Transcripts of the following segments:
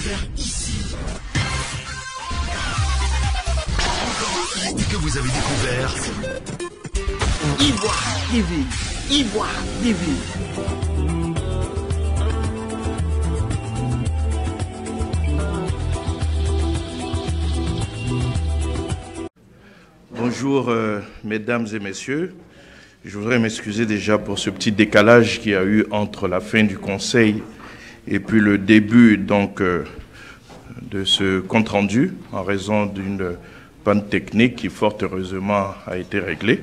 découvert ici. Et que vous avez découvert Ivoire TV. Ivoire TV. Bonjour mesdames et messieurs, je voudrais m'excuser déjà pour ce petit décalage qu'il y a eu entre la fin du conseil et puis le début donc de ce compte-rendu en raison d'une panne technique qui fort heureusement a été réglée.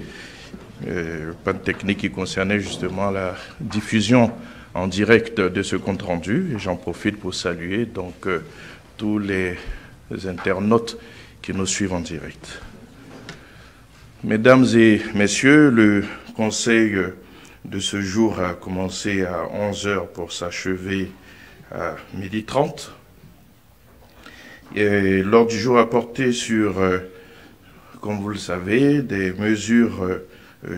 Panne technique qui concernait justement la diffusion en direct de ce compte-rendu et j'en profite pour saluer donc tous les internautes qui nous suivent en direct. Mesdames et messieurs, le conseil de ce jour a commencé à 11 h pour s'achever à 12h30. Et l'ordre du jour a porté sur, comme vous le savez, des mesures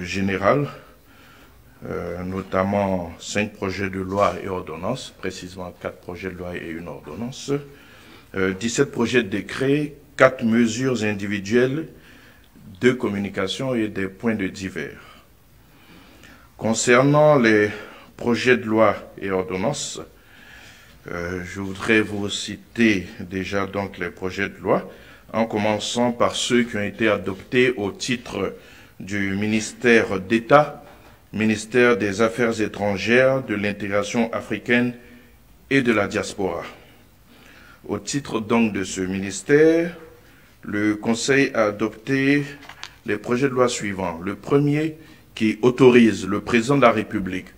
générales, notamment 5 projets de loi et ordonnances, précisément 4 projets de loi et une ordonnance, 17 projets de décret, 4 mesures individuelles, 2 communications et des points de divers. Concernant les projets de loi et ordonnances, je voudrais vous citer déjà donc les projets de loi, en commençant par ceux qui ont été adoptés au titre du ministère d'État, ministère des Affaires étrangères, de l'intégration africaine et de la diaspora. Au titre donc de ce ministère, le Conseil a adopté les projets de loi suivants. Le premier qui autorise le président de la République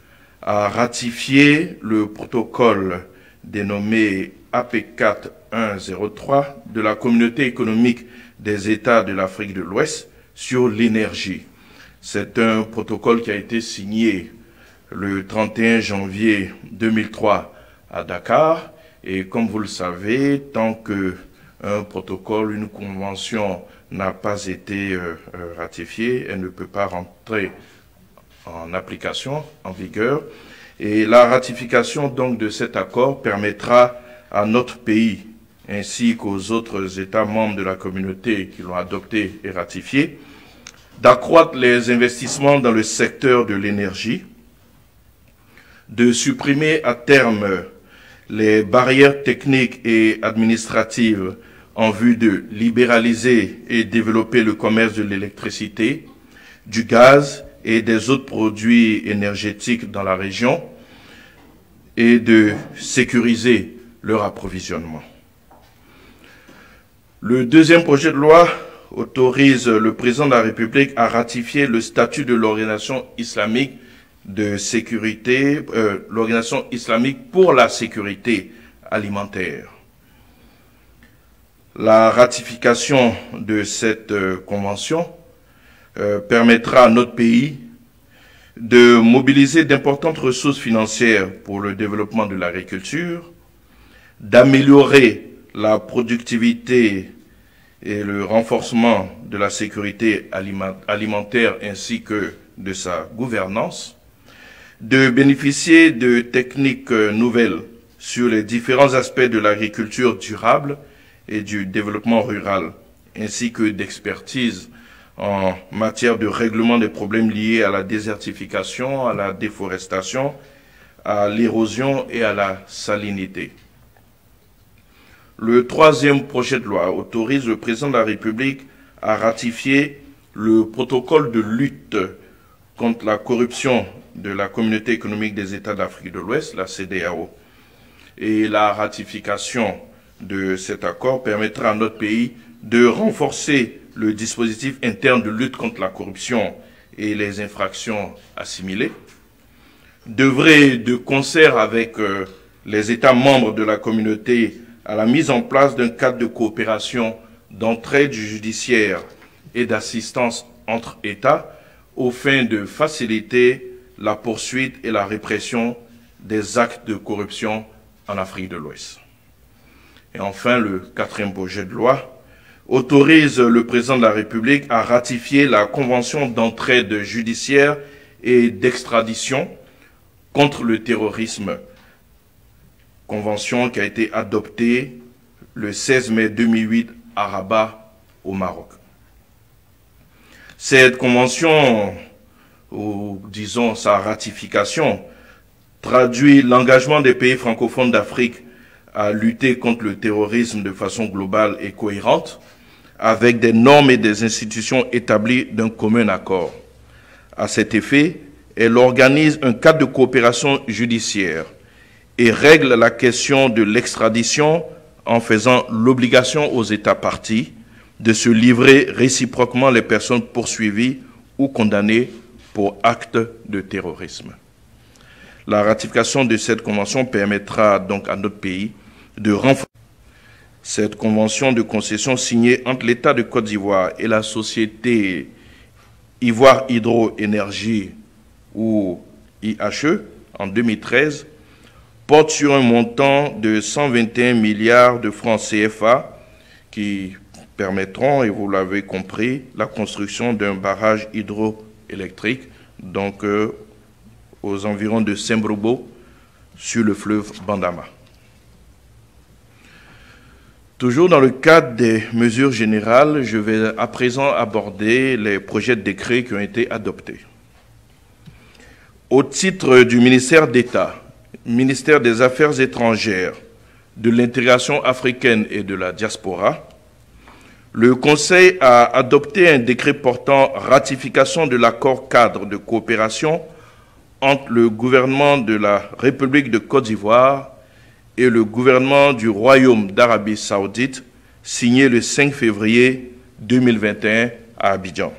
à ratifier le protocole dénommé AP4 103 de la Communauté économique des États de l'Afrique de l'Ouest sur l'énergie. C'est un protocole qui a été signé le 31 janvier 2003 à Dakar et comme vous le savez, tant que un protocole, une convention n'a pas été ratifiée, elle ne peut pas rentrer en application, en vigueur. Et la ratification donc de cet accord permettra à notre pays, ainsi qu'aux autres États membres de la communauté qui l'ont adopté et ratifié, d'accroître les investissements dans le secteur de l'énergie, de supprimer à terme les barrières techniques et administratives en vue de libéraliser et développer le commerce de l'électricité, du gaz et des autres produits énergétiques dans la région et de sécuriser leur approvisionnement. Le deuxième projet de loi autorise le président de la République à ratifier le statut de l'organisation islamique de sécurité, l'organisation islamique pour la sécurité alimentaire. La ratification de cette convention permettra à notre pays de mobiliser d'importantes ressources financières pour le développement de l'agriculture, d'améliorer la productivité et le renforcement de la sécurité alimentaire ainsi que de sa gouvernance, de bénéficier de techniques nouvelles sur les différents aspects de l'agriculture durable et du développement rural, ainsi que d'expertise en matière de règlement des problèmes liés à la désertification, à la déforestation, à l'érosion et à la salinité. Le troisième projet de loi autorise le président de la République à ratifier le protocole de lutte contre la corruption de la Communauté économique des États d'Afrique de l'Ouest, la CEDEAO. Et la ratification de cet accord permettra à notre pays de renforcer le dispositif interne de lutte contre la corruption et les infractions assimilées, d'œuvrer de concert avec les États membres de la communauté à la mise en place d'un cadre de coopération, d'entraide judiciaire et d'assistance entre États aux fins de faciliter la poursuite et la répression des actes de corruption en Afrique de l'Ouest. Et enfin, le quatrième projet de loi autorise le président de la République à ratifier la convention d'entraide judiciaire et d'extradition contre le terrorisme convention qui a été adoptée le 16 mai 2008 à Rabat, au Maroc. Cette convention, ou disons sa ratification, traduit l'engagement des pays francophones d'Afrique à lutter contre le terrorisme de façon globale et cohérente, avec des normes et des institutions établies d'un commun accord. À cet effet, elle organise un cadre de coopération judiciaire et règle la question de l'extradition en faisant l'obligation aux États parties de se livrer réciproquement les personnes poursuivies ou condamnées pour actes de terrorisme. La ratification de cette convention permettra donc à notre pays de renforcer cette convention de concession signée entre l'État de Côte d'Ivoire et la société Ivoire Hydro-Énergie ou IHE en 2013 porte sur un montant de 121 milliards de francs CFA qui permettront, et vous l'avez compris, la construction d'un barrage hydroélectrique, donc aux environs de Sembrobo, sur le fleuve Bandama. Toujours dans le cadre des mesures générales, je vais à présent aborder les projets de décret qui ont été adoptés. Au titre du ministère d'État, ministère des Affaires étrangères, de l'intégration africaine et de la diaspora, le Conseil a adopté un décret portant ratification de l'accord cadre de coopération entre le gouvernement de la République de Côte d'Ivoire et le gouvernement du Royaume d'Arabie Saoudite, signé le 5 février 2021 à Abidjan.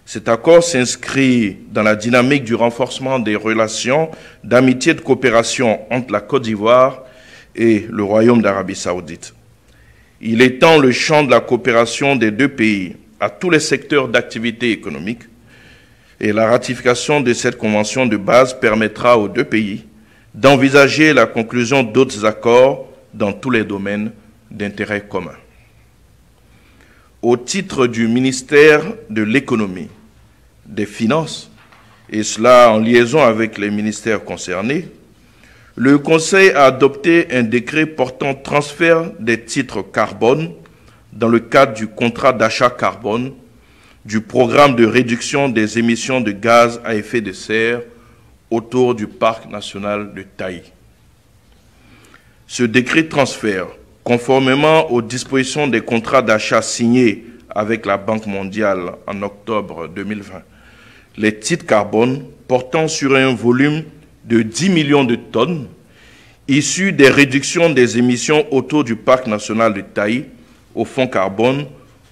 Cet accord s'inscrit dans la dynamique du renforcement des relations d'amitié et de coopération entre la Côte d'Ivoire et le Royaume d'Arabie Saoudite. Il étend le champ de la coopération des deux pays à tous les secteurs d'activité économique et la ratification de cette convention de base permettra aux deux pays d'envisager la conclusion d'autres accords dans tous les domaines d'intérêt commun. Au titre du ministère de l'Économie, des Finances, et cela en liaison avec les ministères concernés, le Conseil a adopté un décret portant transfert des titres carbone dans le cadre du contrat d'achat carbone du programme de réduction des émissions de gaz à effet de serre autour du parc national de Taï. Ce décret transfère, conformément aux dispositions des contrats d'achat signés avec la Banque mondiale en octobre 2020, les titres carbone portant sur un volume de 10 millions de tonnes issus des réductions des émissions autour du parc national de Taï au fonds carbone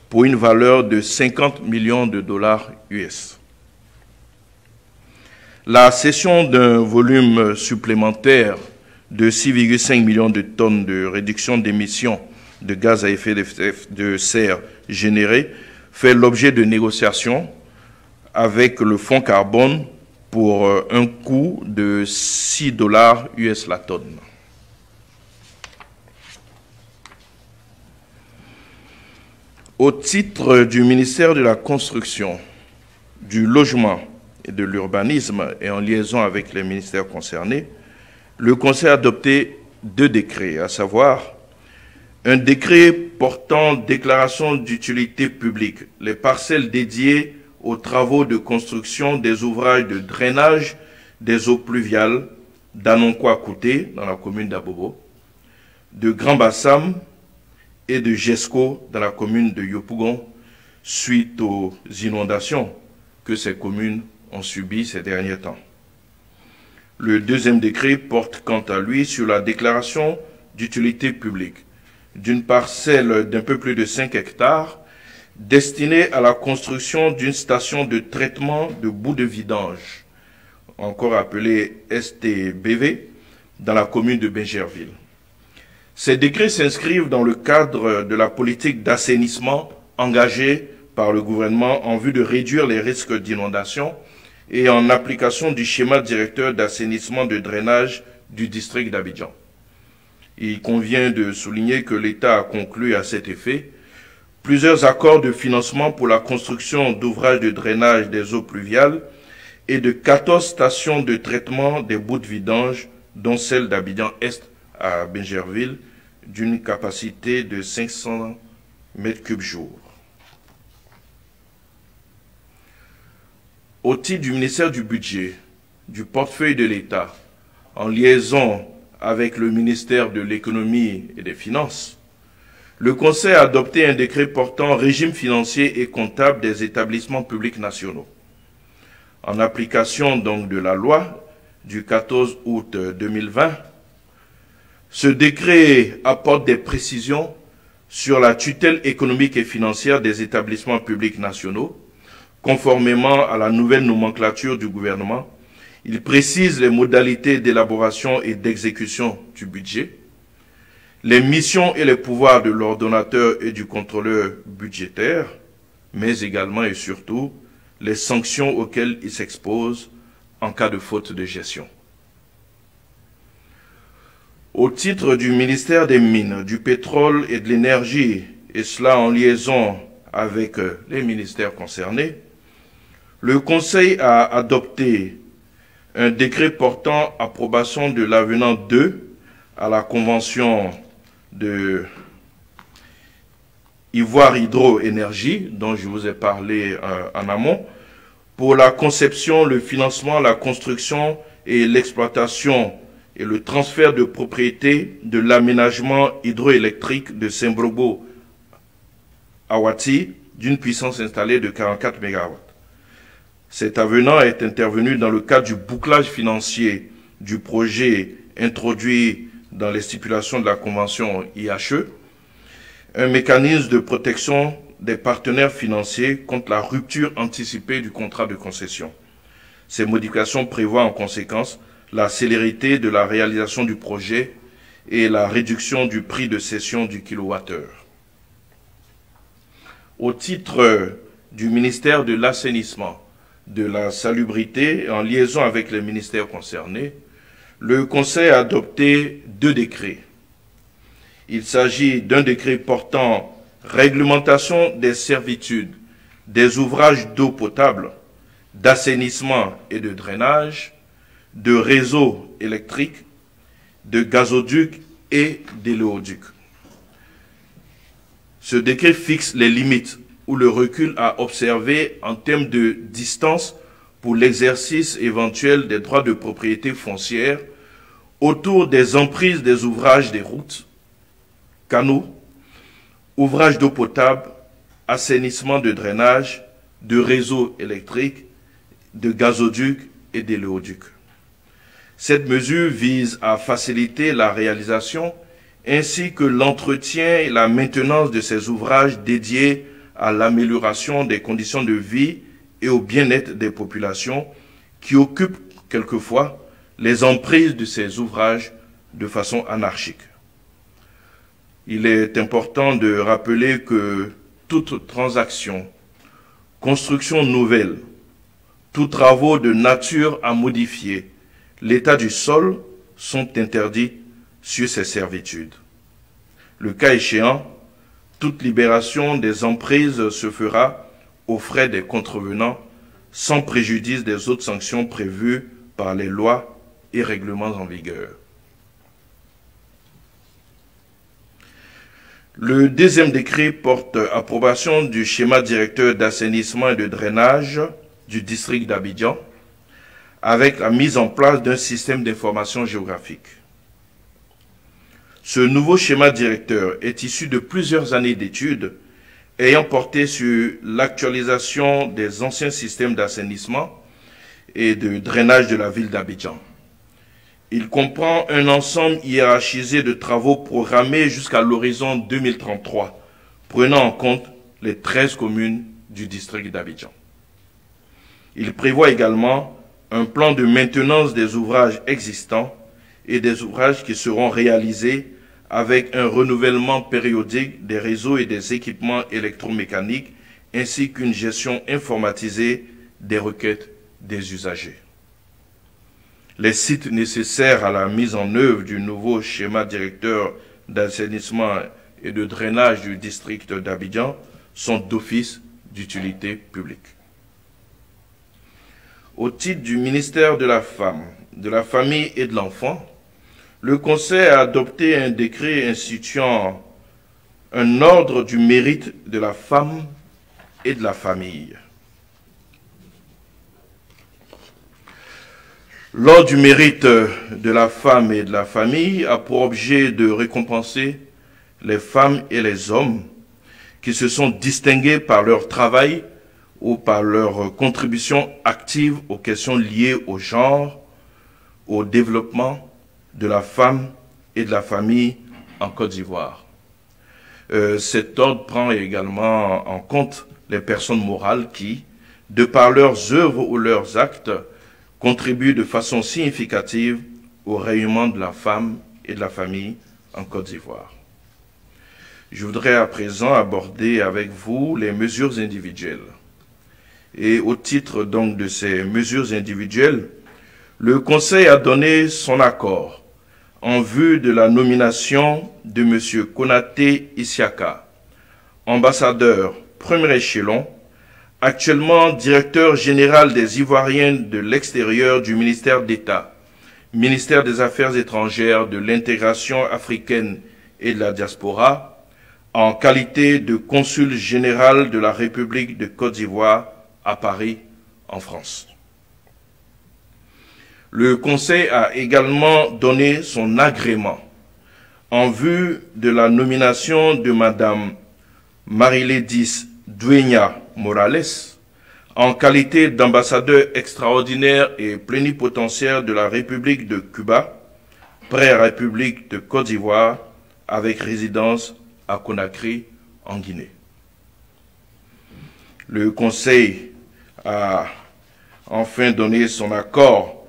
pour une valeur de 50 millions de dollars US. La cession d'un volume supplémentaire de 6,5 millions de tonnes de réduction d'émissions de gaz à effet de serre générées fait l'objet de négociations avec le fonds carbone pour un coût de 6 dollars US la tonne. Au titre du ministère de la Construction, du Logement et de l'Urbanisme et en liaison avec les ministères concernés, le Conseil a adopté 2 décrets, à savoir un décret portant déclaration d'utilité publique, les parcelles dédiées aux travaux de construction des ouvrages de drainage des eaux pluviales d'Anonkwa-Kouté, dans la commune d'Abobo, de Grand Bassam et de Jesco, dans la commune de Yopougon, suite aux inondations que ces communes ont subies ces derniers temps. Le 2e décret porte quant à lui sur la déclaration d'utilité publique d'une parcelle d'un peu plus de 5 hectares destinée à la construction d'une station de traitement de boues de vidange, encore appelée STBV, dans la commune de Bingerville. Ces décrets s'inscrivent dans le cadre de la politique d'assainissement engagée par le gouvernement en vue de réduire les risques d'inondation et en application du schéma directeur d'assainissement de drainage du district d'Abidjan. Il convient de souligner que l'État a conclu à cet effet plusieurs accords de financement pour la construction d'ouvrages de drainage des eaux pluviales et de 14 stations de traitement des boues de vidange dont celle d'Abidjan-Est à Bingerville, d'une capacité de 500 m3 jour. Au titre du ministère du Budget, du portefeuille de l'État, en liaison avec le ministère de l'Économie et des Finances, le Conseil a adopté un décret portant régime financier et comptable des établissements publics nationaux. En application donc de la loi du 14 août 2020, ce décret apporte des précisions sur la tutelle économique et financière des établissements publics nationaux, conformément à la nouvelle nomenclature du gouvernement. Il précise les modalités d'élaboration et d'exécution du budget, les missions et les pouvoirs de l'ordonnateur et du contrôleur budgétaire, mais également et surtout les sanctions auxquelles il s'expose en cas de faute de gestion. Au titre du ministère des Mines, du Pétrole et de l'Énergie, et cela en liaison avec les ministères concernés, le Conseil a adopté un décret portant approbation de l'avenant 2 à la Convention de Ivoire Hydroénergie, dont je vous ai parlé en amont, pour la conception, le financement, la construction et l'exploitation et le transfert de propriété de l'aménagement hydroélectrique de Sembrogo-Awati d'une puissance installée de 44 MW. Cet avenant est intervenu dans le cadre du bouclage financier du projet introduit dans les stipulations de la Convention IHE, un mécanisme de protection des partenaires financiers contre la rupture anticipée du contrat de concession. Ces modifications prévoient en conséquence la célérité de la réalisation du projet et la réduction du prix de cession du kilowattheure. Au titre du ministère de l'Assainissement, de la Salubrité, en liaison avec les ministères concernés, le Conseil a adopté 2 décrets. Il s'agit d'un décret portant réglementation des servitudes des ouvrages d'eau potable, d'assainissement et de drainage, de réseaux électriques, de gazoducs et d'éléoducs. Ce décret fixe les limites ou le recul à observer en termes de distance pour l'exercice éventuel des droits de propriété foncière autour des emprises des ouvrages des routes, canaux, ouvrages d'eau potable, assainissement de drainage, de réseaux électriques, de gazoducs et d'éléoducs. Cette mesure vise à faciliter la réalisation ainsi que l'entretien et la maintenance de ces ouvrages dédiés à l'amélioration des conditions de vie et au bien-être des populations qui occupent quelquefois les emprises de ces ouvrages de façon anarchique. Il est important de rappeler que toute transaction, construction nouvelle, tous travaux de nature à modifier l'état du sol sont interdits sur ces servitudes. Le cas échéant, toute libération des emprises se fera aux frais des contrevenants sans préjudice des autres sanctions prévues par les lois et règlements en vigueur. Le 2e décret porte approbation du schéma directeur d'assainissement et de drainage du district d'Abidjan avec la mise en place d'un système d'information géographique. Ce nouveau schéma directeur est issu de plusieurs années d'études ayant porté sur l'actualisation des anciens systèmes d'assainissement et de drainage de la ville d'Abidjan. Il comprend un ensemble hiérarchisé de travaux programmés jusqu'à l'horizon 2033, prenant en compte les 13 communes du district d'Abidjan. Il prévoit également un plan de maintenance des ouvrages existants et des ouvrages qui seront réalisés avec un renouvellement périodique des réseaux et des équipements électromécaniques ainsi qu'une gestion informatisée des requêtes des usagers. Les sites nécessaires à la mise en œuvre du nouveau schéma directeur d'assainissement et de drainage du district d'Abidjan sont d'office d'utilité publique. Au titre du ministère de la Femme, de la Famille et de l'Enfant, le Conseil a adopté un décret instituant un ordre du mérite de la femme et de la famille. L'ordre du mérite de la femme et de la famille a pour objet de récompenser les femmes et les hommes qui se sont distingués par leur travail ou par leur contribution active aux questions liées au genre, au développement de la femme et de la famille en Côte d'Ivoire. Cet ordre prend également en compte les personnes morales qui, de par leurs œuvres ou leurs actes, contribuent de façon significative au rayonnement de la femme et de la famille en Côte d'Ivoire. Je voudrais à présent aborder avec vous les mesures individuelles. Et au titre donc de ces mesures individuelles, le Conseil a donné son accord en vue de la nomination de M. Konaté Isiaka, ambassadeur premier échelon, actuellement directeur général des Ivoiriens de l'extérieur du ministère d'État, ministère des Affaires étrangères, de l'intégration africaine et de la diaspora, en qualité de consul général de la République de Côte d'Ivoire à Paris, en France. Le Conseil a également donné son agrément en vue de la nomination de Mme Marilédis Dueña Morales en qualité d'ambassadeur extraordinaire et plénipotentiaire de la République de Cuba, pré-République de Côte d'Ivoire, avec résidence à Conakry, en Guinée. Le Conseil a enfin donné son accord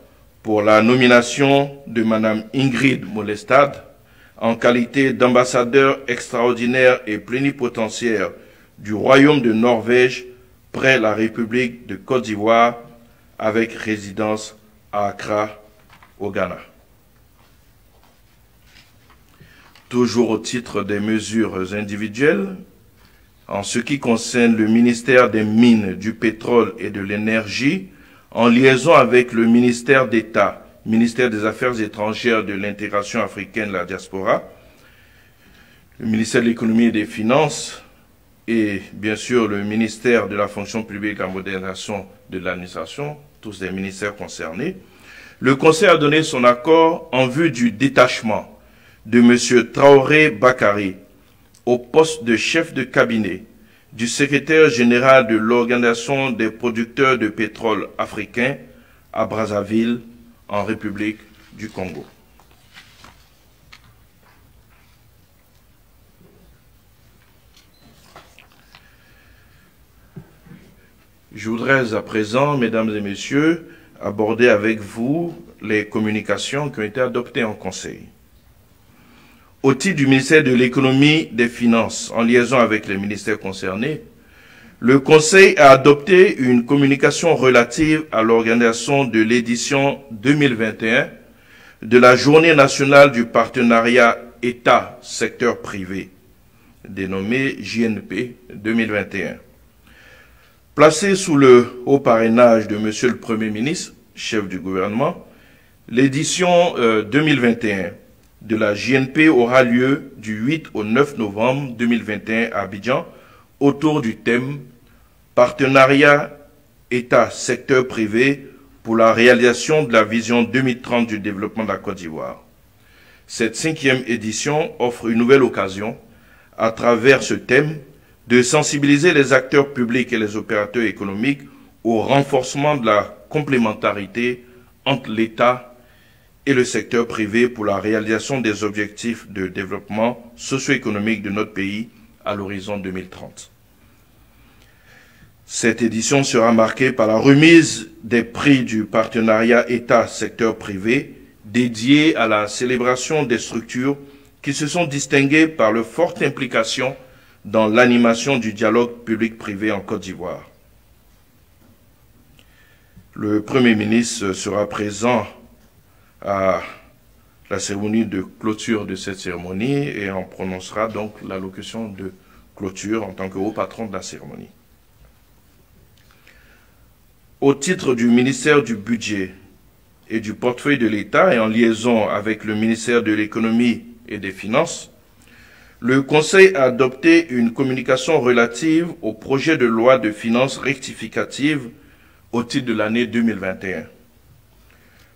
pour la nomination de Mme Ingrid Molestad en qualité d'ambassadeur extraordinaire et plénipotentiaire du Royaume de Norvège près la République de Côte d'Ivoire avec résidence à Accra, au Ghana. Toujours au titre des mesures individuelles, en ce qui concerne le ministère des Mines, du Pétrole et de l'Énergie, en liaison avec le ministère d'État, ministère des Affaires étrangères, de l'intégration africaine, de la diaspora, le ministère de l'Économie et des Finances, et bien sûr le ministère de la Fonction publique et la modernisation de l'administration, tous des ministères concernés, le Conseil a donné son accord en vue du détachement de M. Traoré Bakary au poste de chef de cabinet du secrétaire général de l'Organisation des producteurs de pétrole africains à Brazzaville, en République du Congo. Je voudrais à présent, mesdames et messieurs, aborder avec vous les communications qui ont été adoptées en Conseil. Au titre du ministère de l'Économie, des Finances, en liaison avec les ministères concernés, le Conseil a adopté une communication relative à l'organisation de l'édition 2021 de la Journée nationale du partenariat État-secteur privé, dénommée JNP 2021. Placée sous le haut parrainage de Monsieur le Premier ministre, chef du gouvernement, l'édition 2021 de la JNP aura lieu du 8 au 9 novembre 2021 à Abidjan, autour du thème « Partenariat État-secteur privé pour la réalisation de la vision 2030 du développement de la Côte d'Ivoire ». Cette 5e édition offre une nouvelle occasion, à travers ce thème, de sensibiliser les acteurs publics et les opérateurs économiques au renforcement de la complémentarité entre l'État et le secteur privé pour la réalisation des objectifs de développement socio-économique de notre pays à l'horizon 2030. Cette édition sera marquée par la remise des prix du partenariat État-secteur privé dédié à la célébration des structures qui se sont distinguées par leur forte implication dans l'animation du dialogue public-privé en Côte d'Ivoire. Le Premier ministre sera présent à la cérémonie de clôture de cette cérémonie et en prononcera donc l'allocution de clôture en tant que haut patron de la cérémonie. Au titre du ministère du Budget, et du portefeuille de l'État et en liaison avec le ministère de l'Économie et des Finances, le Conseil a adopté une communication relative au projet de loi de finances rectificative au titre de l'année 2021.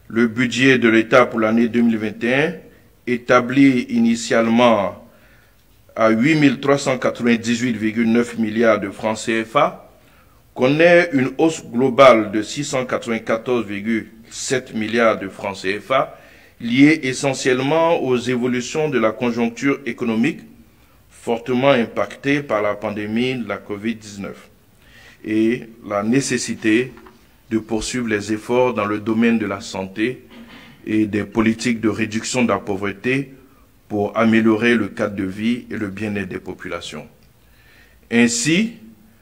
Le budget de l'État pour l'année 2021, établi initialement à 8 398,9 milliards de francs CFA, connaît une hausse globale de 694,7 milliards de francs CFA, liée essentiellement aux évolutions de la conjoncture économique, fortement impactée par la pandémie de la COVID-19, et la nécessité de poursuivre les efforts dans le domaine de la santé et des politiques de réduction de la pauvreté pour améliorer le cadre de vie et le bien-être des populations. Ainsi,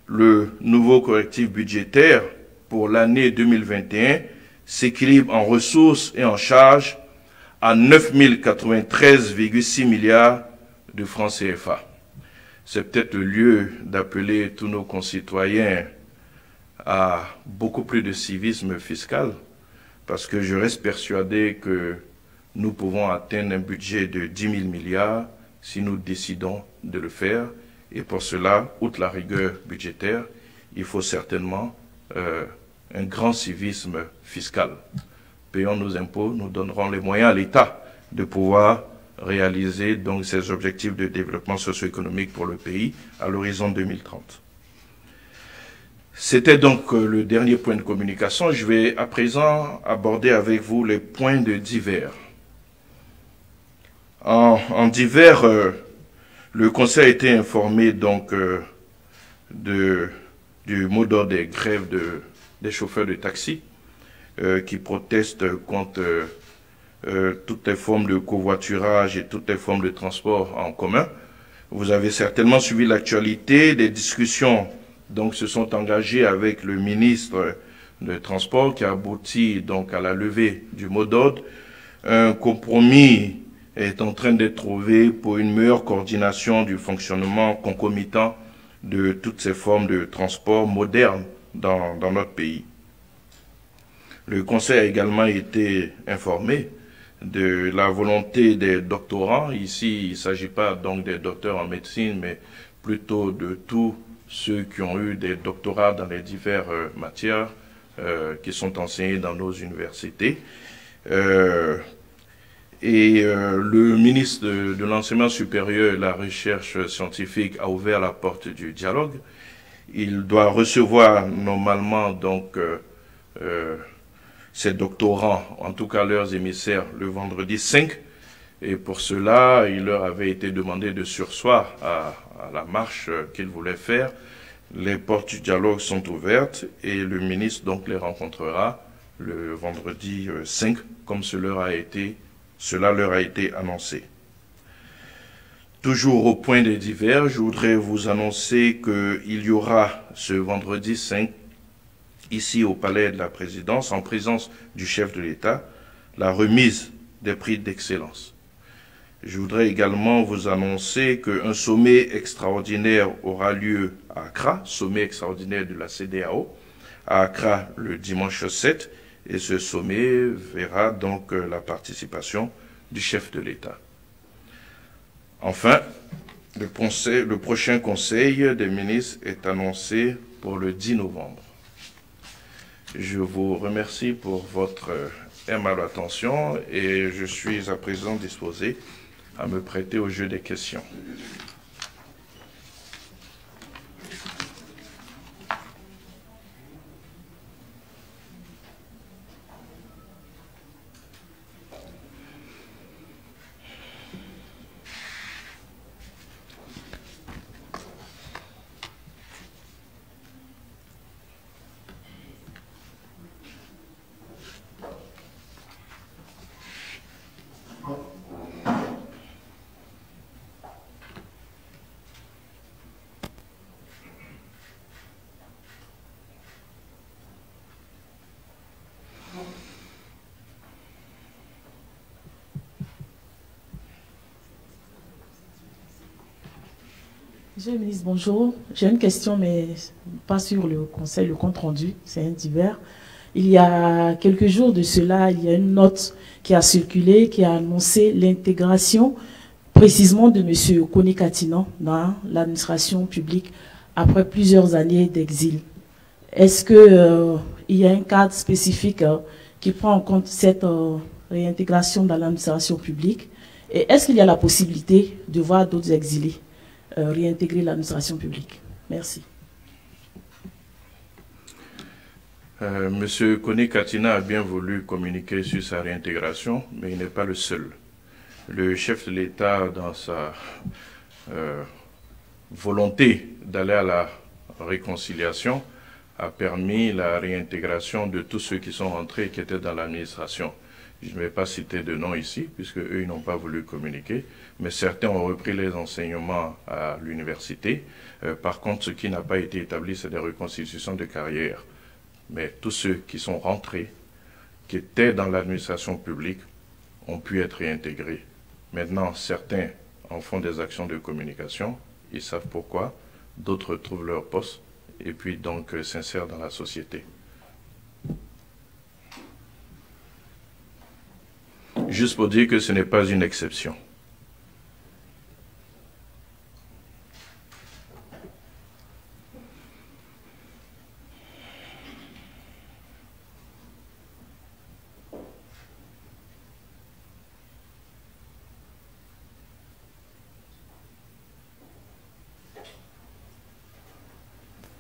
le nouveau correctif budgétaire pour l'année 2021 s'équilibre en ressources et en charges à 9 093,6 milliards de francs CFA. C'est peut-être le lieu d'appeler tous nos concitoyens à beaucoup plus de civisme fiscal, parce que je reste persuadé que nous pouvons atteindre un budget de 10 000 milliards si nous décidons de le faire. Et pour cela, outre la rigueur budgétaire, il faut certainement un grand civisme fiscal. Payons nos impôts, nous donnerons les moyens à l'État de pouvoir réaliser donc ces objectifs de développement socio-économique pour le pays à l'horizon 2030. C'était donc le dernier point de communication. Je vais à présent aborder avec vous les points de divers. En divers, le Conseil a été informé donc du mot d'ordre des grèves des chauffeurs de taxi qui protestent contre toutes les formes de covoiturage et toutes les formes de transport en commun. Vous avez certainement suivi l'actualité. Des discussions donc se sont engagées avec le ministre des Transports qui a abouti donc à la levée du mot d'ordre. Un compromis est en train d'être trouvé pour une meilleure coordination du fonctionnement concomitant de toutes ces formes de transport modernes dans notre pays. Le Conseil a également été informé de la volonté des doctorants. Ici, il ne s'agit pas donc des docteurs en médecine, mais plutôt de tous ceux qui ont eu des doctorats dans les diverses matières qui sont enseignés dans nos universités. Le ministre de l'Enseignement supérieur et de la Recherche scientifique a ouvert la porte du dialogue. Il doit recevoir normalement donc ces doctorants, en tout cas leurs émissaires, le vendredi 5. Et pour cela, il leur avait été demandé de surseoir à la marche qu'ils voulaient faire. Les portes du dialogue sont ouvertes et le ministre donc les rencontrera le vendredi 5, comme cela leur a été annoncé. Toujours au point des divers, je voudrais vous annoncer qu'il y aura ce vendredi 5, ici au Palais de la Présidence, en présence du chef de l'État, la remise des prix d'excellence. Je voudrais également vous annoncer qu'un sommet extraordinaire aura lieu à Accra, sommet extraordinaire de la CEDEAO, à Accra le dimanche 7, et ce sommet verra donc la participation du chef de l'État. Enfin, le prochain Conseil des ministres est annoncé pour le 10 novembre. Je vous remercie pour votre aimable attention et je suis à présent disposé à me prêter au jeu des questions. Monsieur le ministre, bonjour. J'ai une question, mais pas sur le conseil, le compte rendu, c'est un divers. Il y a quelques jours de cela, il y a une note qui a circulé, qui a annoncé l'intégration précisément de M. Kone Katinan dans l'administration publique après plusieurs années d'exil. Est-ce qu'il y a un cadre spécifique qui prend en compte cette réintégration dans l'administration publique? Et est-ce qu'il y a la possibilité de voir d'autres exilés réintégrer l'administration publique? Merci. Monsieur Kone Katinan a bien voulu communiquer sur sa réintégration, mais il n'est pas le seul. Le chef de l'État, dans sa volonté d'aller à la réconciliation, a permis la réintégration de tous ceux qui sont rentrés et qui étaient dans l'administration. Je ne vais pas citer de nom ici, puisque eux ils n'ont pas voulu communiquer, mais certains ont repris les enseignements à l'université. Par contre, ce qui n'a pas été établi, c'est des reconstitutions de carrière. Mais tous ceux qui sont rentrés, qui étaient dans l'administration publique, ont pu être réintégrés. Maintenant, certains en font des actions de communication, ils savent pourquoi, d'autres trouvent leur poste, et puis donc s'insèrent dans la société. Juste pour dire que ce n'est pas une exception.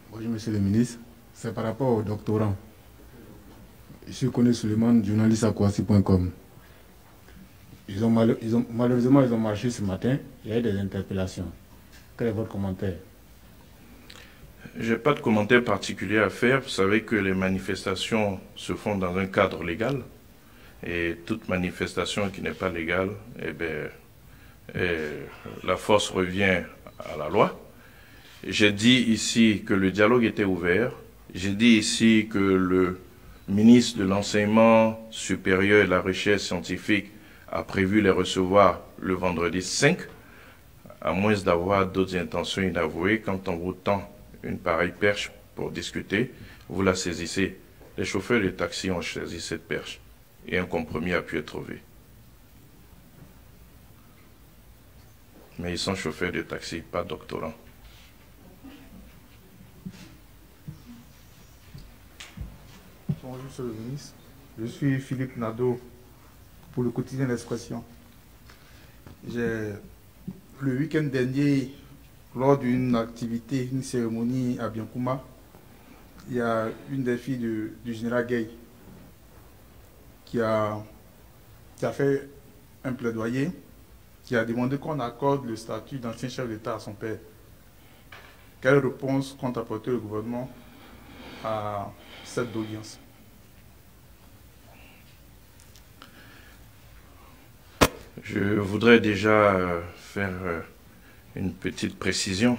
Bonjour Monsieur le ministre, c'est par rapport aux doctorants. Je suis Kone Suleiman, journaliste à Kouassi.com. Malheureusement, ils ont marché ce matin, il y a eu des interpellations. Quel est votre commentaire? Je n'ai pas de commentaire particulier à faire. Vous savez que les manifestations se font dans un cadre légal. Et toute manifestation qui n'est pas légale, eh bien, la force revient à la loi. J'ai dit ici que le dialogue était ouvert. J'ai dit ici que le ministre de l'Enseignement supérieur et de la Recherche scientifique a prévu les recevoir le vendredi 5, à moins d'avoir d'autres intentions inavouées. Quand on vous tend une pareille perche pour discuter, vous la saisissez. Les chauffeurs de taxi ont saisi cette perche et un compromis a pu être trouvé. Mais ils sont chauffeurs de taxi, pas doctorants. Bonjour Monsieur le ministre, je suis Philippe Nadeau pour le quotidien L'Expression. Le week-end dernier, lors d'une activité, une cérémonie à Biancouma, il y a une des filles du général Gay qui a fait un plaidoyer, qui a demandé qu'on accorde le statut d'ancien chef d'État à son père. Quelle réponse compte apporter le gouvernement à cette audience? Je voudrais déjà faire une petite précision.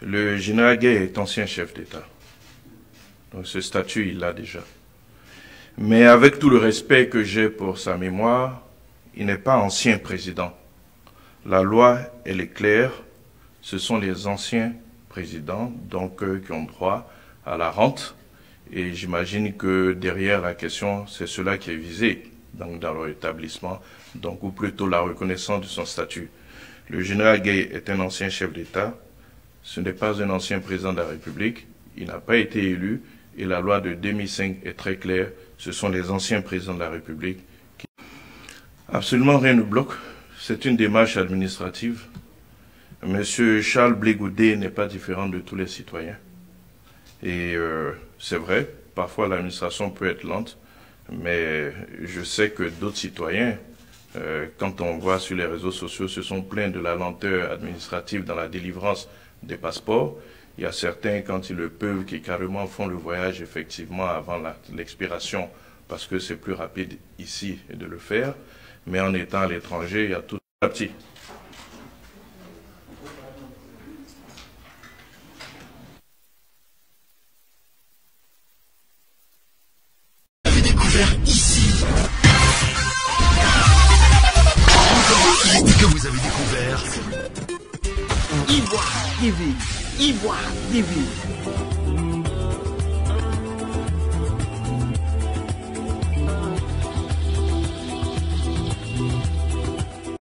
Le général Gay est ancien chef d'État. Donc ce statut, il l'a déjà. Mais avec tout le respect que j'ai pour sa mémoire, il n'est pas ancien président. La loi, elle est claire. Ce sont les anciens présidents, donc qui ont droit à la rente. Et j'imagine que derrière la question, c'est cela qui est visé. Donc dans leur établissement, donc, ou plutôt la reconnaissance de son statut. Le général Gay est un ancien chef d'État, ce n'est pas un ancien président de la République, il n'a pas été élu, et la loi de 2005 est très claire, ce sont les anciens présidents de la République qui... Absolument rien ne bloque, c'est une démarche administrative. Monsieur Charles Blé Goudé n'est pas différent de tous les citoyens. Et c'est vrai, parfois l'administration peut être lente, mais je sais que d'autres citoyens, quand on voit sur les réseaux sociaux, se sont plaints de la lenteur administrative dans la délivrance des passeports. Il y a certains, quand ils le peuvent, qui carrément font le voyage effectivement avant l'expiration, parce que c'est plus rapide ici de le faire. Mais en étant à l'étranger, il y a tout à petit. Que vous avez découvert Ivoire TV. Ivoire TV.